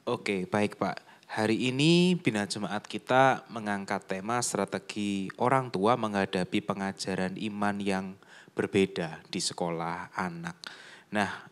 Oke, baik Pak. Hari ini Bina Jemaat kita mengangkat tema strategi orang tua menghadapi pengajaran iman yang berbeda di sekolah anak. Nah,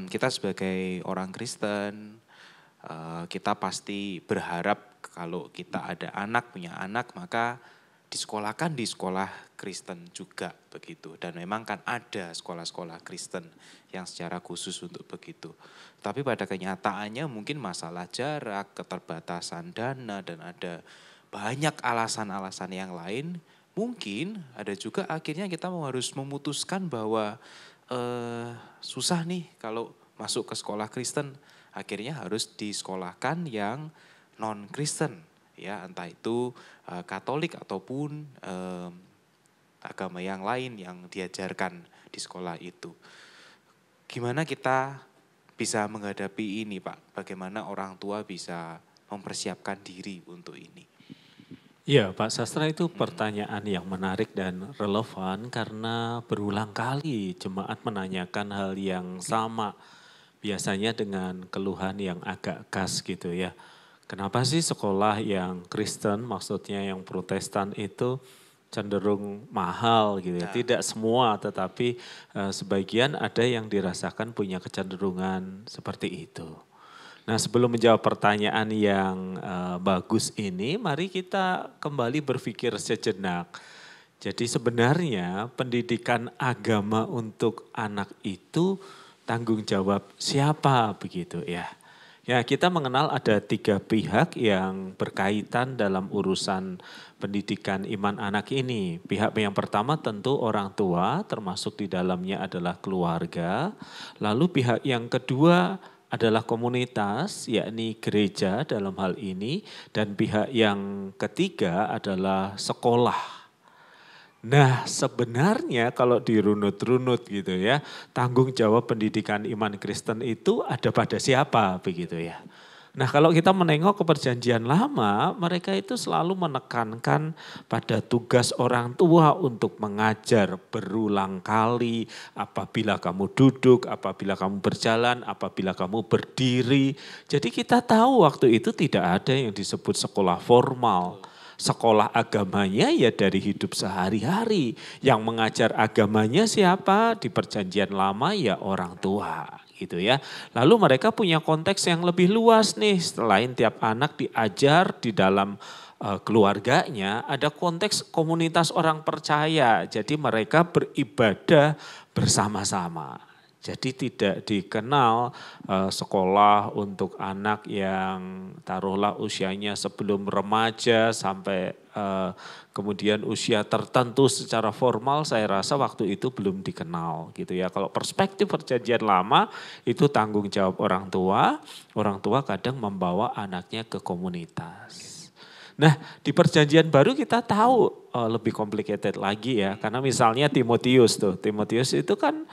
kita sebagai orang Kristen, kita pasti berharap kalau kita ada anak, punya anak, maka disekolahkan di sekolah Kristen juga begitu. Dan memang kan ada sekolah-sekolah Kristen yang secara khusus untuk begitu. Tapi pada kenyataannya mungkin masalah jarak, keterbatasan dana, dan ada banyak alasan-alasan yang lain. Mungkin ada juga akhirnya kita harus memutuskan bahwa susah nih kalau masuk ke sekolah Kristen. Akhirnya harus disekolahkan yang non-Kristen, ya entah itu Katolik ataupun agama yang lain yang diajarkan di sekolah itu. Gimana kita bisa menghadapi ini, Pak? Bagaimana orang tua bisa mempersiapkan diri untuk ini? Ya, Pak Sastra, itu pertanyaan yang menarik dan relevan karena berulang kali jemaat menanyakan hal yang sama. Biasanya dengan keluhan yang agak khas gitu ya. Kenapa sih sekolah yang Kristen, maksudnya yang Protestan itu cenderung mahal gitu ya. Nah, Tidak semua, tetapi sebagian ada yang dirasakan punya kecenderungan seperti itu. Nah, sebelum menjawab pertanyaan yang bagus ini, mari kita kembali berpikir sejenak. Jadi sebenarnya pendidikan agama untuk anak itu tanggung jawab siapa begitu ya. Ya, kita mengenal ada 3 pihak yang berkaitan dalam urusan pendidikan iman anak ini. Pihak yang pertama tentu orang tua, termasuk di dalamnya adalah keluarga. Lalu pihak yang kedua adalah komunitas, yakni gereja dalam hal ini. Dan pihak yang ketiga adalah sekolah. Nah, sebenarnya kalau dirunut-runut gitu ya, tanggung jawab pendidikan iman Kristen itu ada pada siapa begitu ya. Nah, kalau kita menengok ke perjanjian lama, mereka itu selalu menekankan pada tugas orang tua untuk mengajar berulang kali, apabila kamu duduk, apabila kamu berjalan, apabila kamu berdiri. Jadi kita tahu waktu itu tidak ada yang disebut sekolah formal. Sekolah agamanya ya dari hidup sehari-hari. Yang mengajar agamanya siapa? Di perjanjian lama ya orang tua gitu ya. Lalu mereka punya konteks yang lebih luas nih. Selain tiap anak diajar di dalam keluarganya, ada konteks komunitas orang percaya. Jadi mereka beribadah bersama-sama. Jadi tidak dikenal sekolah untuk anak yang taruhlah usianya sebelum remaja sampai kemudian usia tertentu secara formal, saya rasa waktu itu belum dikenal gitu ya. Kalau perspektif perjanjian lama itu tanggung jawab orang tua kadang membawa anaknya ke komunitas. Nah, di perjanjian baru kita tahu lebih complicated lagi ya. Karena misalnya Timotius tuh. Timotius itu kan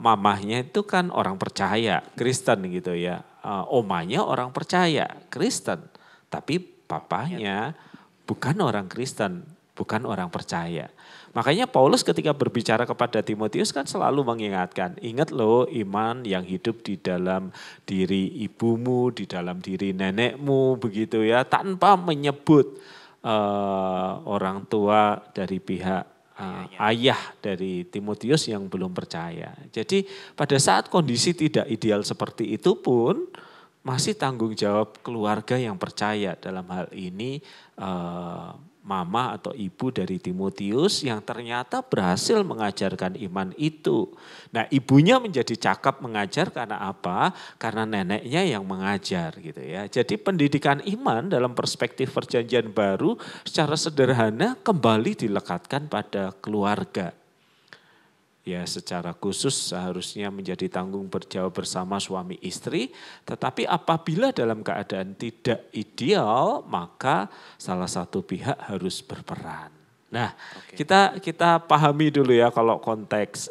mamahnya itu kan orang percaya, Kristen gitu ya. Omanya orang percaya, Kristen. Tapi papanya bukan orang Kristen, bukan orang percaya. Makanya Paulus ketika berbicara kepada Timotius kan selalu mengingatkan, ingat loh iman yang hidup di dalam diri ibumu, di dalam diri nenekmu begitu ya, tanpa menyebut orang tua dari pihak ayah dari Timotius yang belum percaya. Jadi pada saat kondisi tidak ideal seperti itu pun masih tanggung jawab keluarga yang percaya, dalam hal ini mama atau ibu dari Timotius yang ternyata berhasil mengajarkan iman itu. Nah, ibunya menjadi cakap mengajar karena apa? Karena neneknya yang mengajar gitu ya. Jadi pendidikan iman dalam perspektif perjanjian baru secara sederhana kembali dilekatkan pada keluarga. Ya, secara khusus seharusnya menjadi tanggung jawab bersama suami istri. Tetapi apabila dalam keadaan tidak ideal, maka salah satu pihak harus berperan. Nah, kita pahami dulu ya, kalau konteks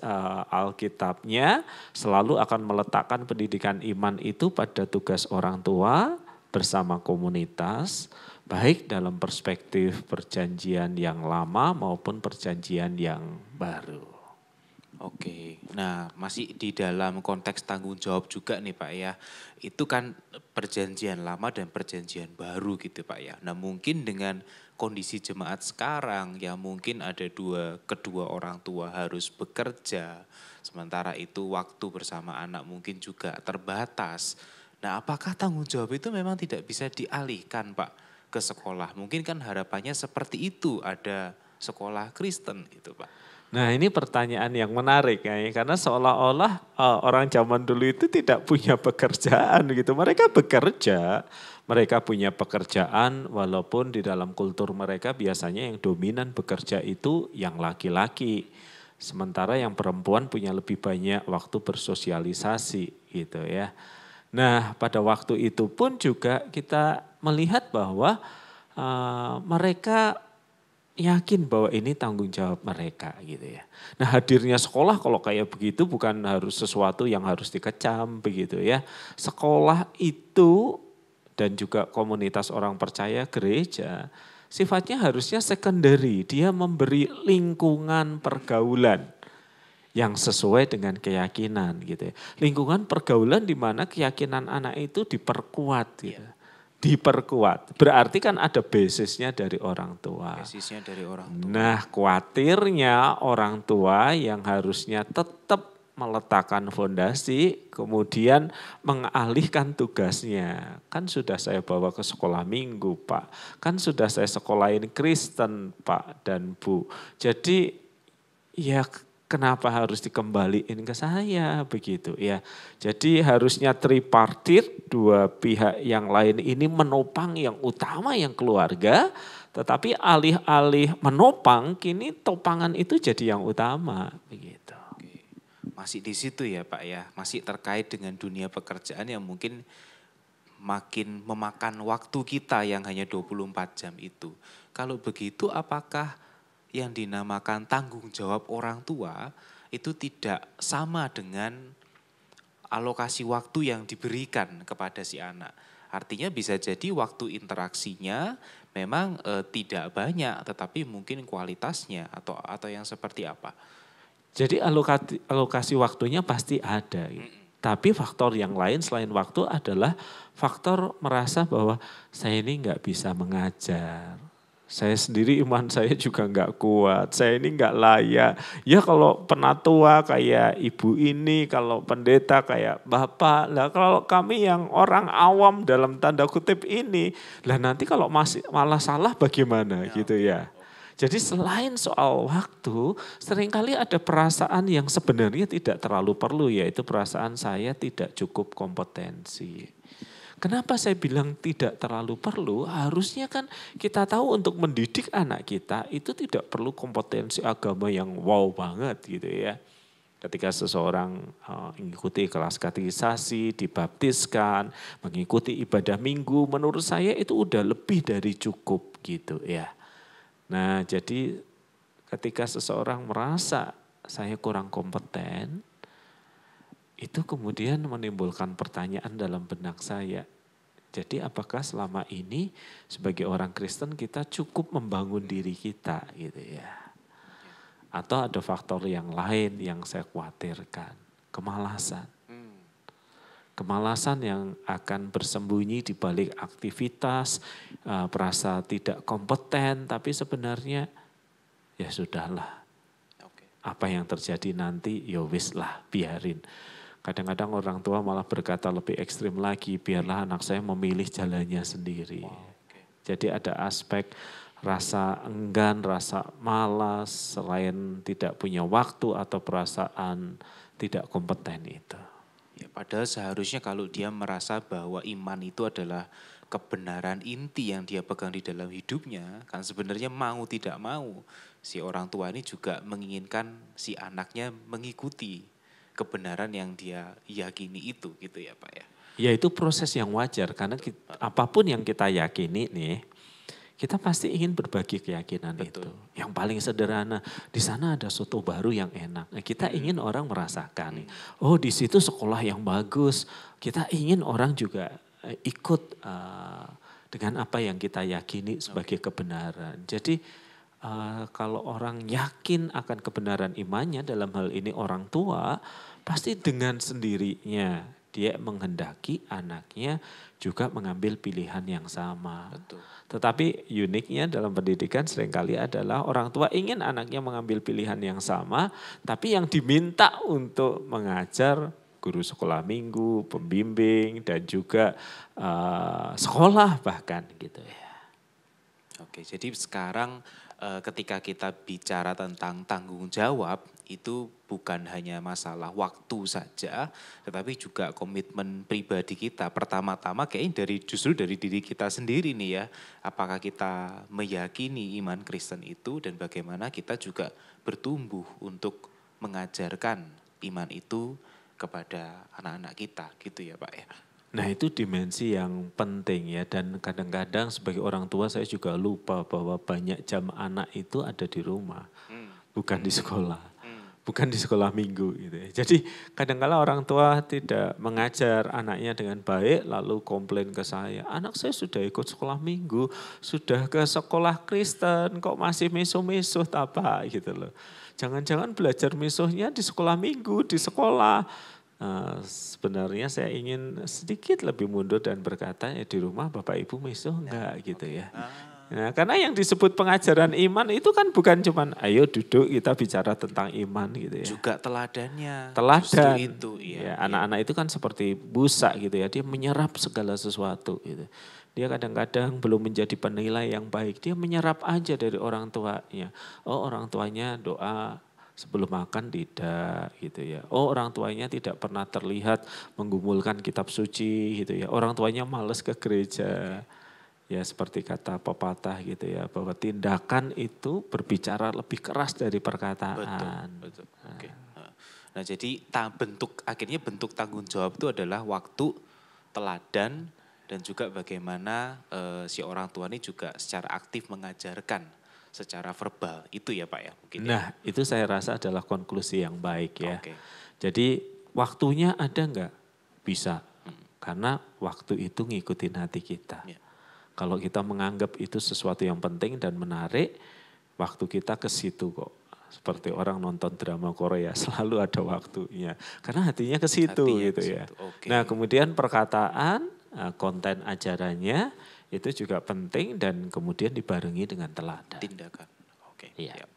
Alkitabnya selalu akan meletakkan pendidikan iman itu pada tugas orang tua bersama komunitas, baik dalam perspektif perjanjian yang lama maupun perjanjian yang baru. Oke, Nah, masih di dalam konteks tanggung jawab juga nih Pak ya. Itu kan perjanjian lama dan perjanjian baru gitu Pak ya. Nah, mungkin dengan kondisi jemaat sekarang yang mungkin ada kedua orang tua harus bekerja. Sementara itu waktu bersama anak mungkin juga terbatas. Nah, apakah tanggung jawab itu memang tidak bisa dialihkan Pak ke sekolah? Mungkin kan harapannya seperti itu, ada sekolah Kristen gitu Pak. Nah ini pertanyaan yang menarik ya, karena seolah-olah orang zaman dulu itu tidak punya pekerjaan gitu. Mereka bekerja, mereka punya pekerjaan walaupun di dalam kultur mereka biasanya yang dominan bekerja itu yang laki-laki. Sementara yang perempuan punya lebih banyak waktu bersosialisasi gitu ya. Nah pada waktu itu pun juga kita melihat bahwa mereka yakin bahwa ini tanggung jawab mereka gitu ya. Nah hadirnya sekolah kalau kayak begitu bukan harus sesuatu yang harus dikecam begitu ya. Sekolah itu dan juga komunitas orang percaya gereja sifatnya harusnya secondary. Dia memberi lingkungan pergaulan yang sesuai dengan keyakinan gitu ya. Lingkungan pergaulan di mana keyakinan anak itu diperkuat gitu. Diperkuat. Berarti kan ada basisnya dari orang tua. Basisnya dari orang tua. Nah khawatirnya orang tua yang harusnya tetap meletakkan fondasi, kemudian mengalihkan tugasnya. Kan sudah saya bawa ke sekolah minggu Pak, kan sudah saya sekolahin Kristen Pak dan Bu. Jadi ya kenapa harus dikembaliin ke saya begitu ya. Jadi harusnya tripartit, dua pihak yang lain ini menopang yang utama yang keluarga, tetapi alih-alih menopang kini topangan itu jadi yang utama begitu. Oke. Masih di situ ya Pak ya, masih terkait dengan dunia pekerjaan yang mungkin makin memakan waktu kita yang hanya 24 jam itu. Kalau begitu apakah yang dinamakan tanggung jawab orang tua itu tidak sama dengan alokasi waktu yang diberikan kepada si anak. Artinya bisa jadi waktu interaksinya memang tidak banyak tetapi mungkin kualitasnya atau yang seperti apa. Jadi alokasi waktunya pasti ada. Gitu. Tapi faktor yang lain selain waktu adalah faktor merasa bahwa saya ini nggak bisa mengajar. Saya sendiri iman saya juga nggak kuat, saya ini nggak layak. Ya kalau penatua kayak ibu ini, kalau pendeta kayak bapak. Lah kalau kami yang orang awam dalam tanda kutip ini, lah nanti kalau masih malah salah bagaimana gitu ya. Jadi selain soal waktu, seringkali ada perasaan yang sebenarnya tidak terlalu perlu, yaitu perasaan saya tidak cukup kompetensi. Kenapa saya bilang tidak terlalu perlu? Harusnya kan kita tahu untuk mendidik anak kita itu tidak perlu kompetensi agama yang wow banget gitu ya. Ketika seseorang mengikuti kelas katekisasi, dibaptiskan, mengikuti ibadah minggu, menurut saya itu udah lebih dari cukup gitu ya. Nah jadi ketika seseorang merasa saya kurang kompeten, itu kemudian menimbulkan pertanyaan dalam benak saya. Jadi apakah selama ini sebagai orang Kristen kita cukup membangun diri kita gitu ya. Atau ada faktor yang lain yang saya khawatirkan, kemalasan. Kemalasan yang akan bersembunyi di balik aktivitas, merasa tidak kompeten, tapi sebenarnya ya sudahlah. Apa yang terjadi nanti ya wis lah, biarin. Kadang-kadang orang tua malah berkata lebih ekstrim lagi, biarlah anak saya memilih jalannya sendiri. Jadi ada aspek rasa enggan, rasa malas, selain tidak punya waktu atau perasaan tidak kompeten itu. Ya, padahal seharusnya kalau dia merasa bahwa iman itu adalah kebenaran inti yang dia pegang di dalam hidupnya, kan sebenarnya mau tidak mau si orang tua ini juga menginginkan si anaknya mengikuti kebenaran yang dia yakini itu gitu ya Pak ya. Ya itu proses yang wajar karena apapun yang kita yakini nih, kita pasti ingin berbagi keyakinan. Betul. Itu. Yang paling sederhana, di sana ada soto baru yang enak. Nah, kita ingin orang merasakan. Oh di situ sekolah yang bagus. Kita ingin orang juga ikut dengan apa yang kita yakini sebagai kebenaran. Jadi kalau orang yakin akan kebenaran imannya, dalam hal ini orang tua, pasti dengan sendirinya dia menghendaki anaknya juga mengambil pilihan yang sama. Betul. Tetapi uniknya dalam pendidikan seringkali adalah orang tua ingin anaknya mengambil pilihan yang sama, tapi yang diminta untuk mengajar guru sekolah minggu, pembimbing, dan juga sekolah bahkan gitu ya. Oke, jadi sekarang ketika kita bicara tentang tanggung jawab, itu bukan hanya masalah waktu saja, tetapi juga komitmen pribadi kita. Pertama-tama kayaknya justru dari diri kita sendiri nih ya. Apakah kita meyakini iman Kristen itu dan bagaimana kita juga bertumbuh untuk mengajarkan iman itu kepada anak-anak kita gitu ya Pak ya. Nah itu dimensi yang penting ya, dan kadang-kadang sebagai orang tua saya juga lupa bahwa banyak jam anak itu ada di rumah, bukan di sekolah, bukan di sekolah minggu gitu ya. Jadi kadang-kala orang tua tidak mengajar anaknya dengan baik lalu komplain ke saya, anak saya sudah ikut sekolah minggu, sudah ke sekolah Kristen kok masih misuh-misuh apa gitu loh. Jangan-jangan belajar misuhnya di sekolah minggu, di sekolah. Sebenarnya saya ingin sedikit lebih mundur dan berkata ya di rumah Bapak Ibu misuh enggak gitu ya. Nah, karena yang disebut pengajaran iman itu kan bukan cuman ayo duduk kita bicara tentang iman gitu ya. Juga teladannya. Teladan. Itu ya, anak-anak itu kan seperti busa gitu ya, dia menyerap segala sesuatu gitu. Dia kadang-kadang belum menjadi penilai yang baik, dia menyerap aja dari orang tuanya. Oh orang tuanya doa sebelum makan tidak gitu ya. Oh orang tuanya tidak pernah terlihat menggumulkan kitab suci gitu ya. Orang tuanya males ke gereja. Ya seperti kata pepatah gitu ya. Bahwa tindakan itu berbicara lebih keras dari perkataan. Betul. Oke. Nah jadi akhirnya bentuk tanggung jawab itu adalah waktu, teladan, dan juga bagaimana si orang tua ini juga secara aktif mengajarkan secara verbal itu ya Pak ya mungkin. Nah itu saya rasa adalah konklusi yang baik ya. Oke. Jadi waktunya ada enggak? Bisa. Karena waktu itu ngikutin hati kita. Ya. Kalau kita menganggap itu sesuatu yang penting dan menarik, waktu kita ke situ kok. Seperti orang nonton drama Korea selalu ada waktunya. Karena hatinya ke situ gitu ya. Okay. Nah kemudian perkataan, konten ajarannya itu juga penting dan kemudian dibarengi dengan teladan. Tindakan. Oke. Iya.